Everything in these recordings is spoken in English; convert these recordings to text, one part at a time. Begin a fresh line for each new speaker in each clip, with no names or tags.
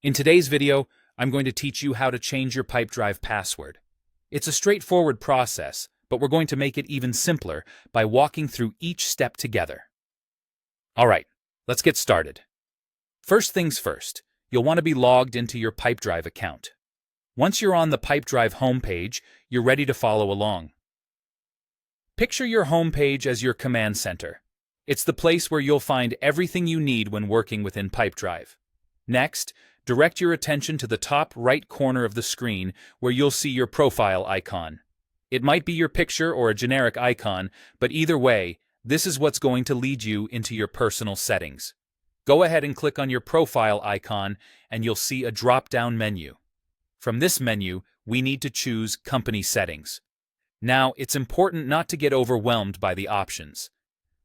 In today's video, I'm going to teach you how to change your Pipedrive password. It's a straightforward process, but we're going to make it even simpler by walking through each step together. Alright, let's get started. First things first, you'll want to be logged into your Pipedrive account. Once you're on the Pipedrive homepage, you're ready to follow along. Picture your homepage as your command center. It's the place where you'll find everything you need when working within Pipedrive. Next, direct your attention to the top right corner of the screen where you'll see your profile icon. It might be your picture or a generic icon, but either way, this is what's going to lead you into your personal settings. Go ahead and click on your profile icon and you'll see a drop-down menu. From this menu, we need to choose Company Settings. Now, it's important not to get overwhelmed by the options.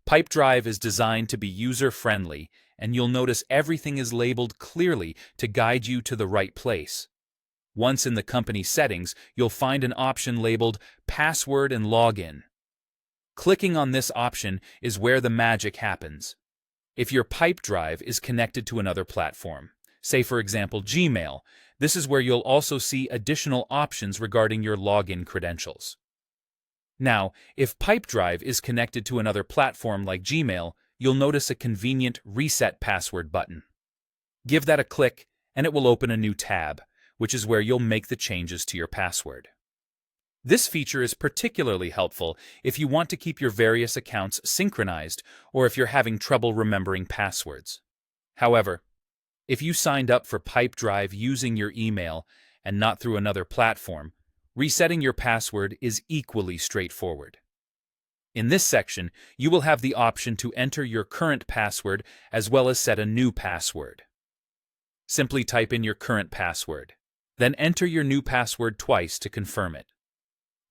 Pipedrive is designed to be user-friendly, and you'll notice everything is labeled clearly to guide you to the right place. Once in the company settings, you'll find an option labeled Password and Login. Clicking on this option is where the magic happens. If your Pipedrive is connected to another platform, say for example Gmail, this is where you'll also see additional options regarding your login credentials. Now, if Pipedrive is connected to another platform like Gmail, you'll notice a convenient Reset Password button. Give that a click, and it will open a new tab, which is where you'll make the changes to your password. This feature is particularly helpful if you want to keep your various accounts synchronized or if you're having trouble remembering passwords. However, if you signed up for Pipedrive using your email and not through another platform, resetting your password is equally straightforward. In this section, you will have the option to enter your current password as well as set a new password. Simply type in your current password, then enter your new password twice to confirm it.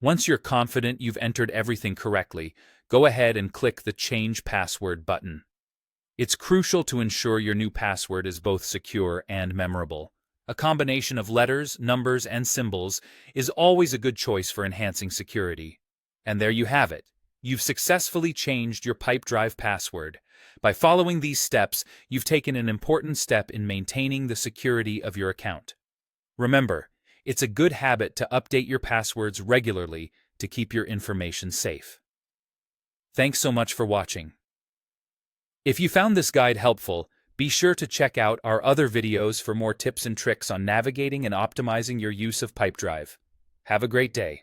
Once you're confident you've entered everything correctly, go ahead and click the Change Password button. It's crucial to ensure your new password is both secure and memorable. A combination of letters, numbers, and symbols is always a good choice for enhancing security. And there you have it. You've successfully changed your Pipedrive password. By following these steps, you've taken an important step in maintaining the security of your account. Remember, it's a good habit to update your passwords regularly to keep your information safe. Thanks so much for watching. If you found this guide helpful, be sure to check out our other videos for more tips and tricks on navigating and optimizing your use of Pipedrive. Have a great day.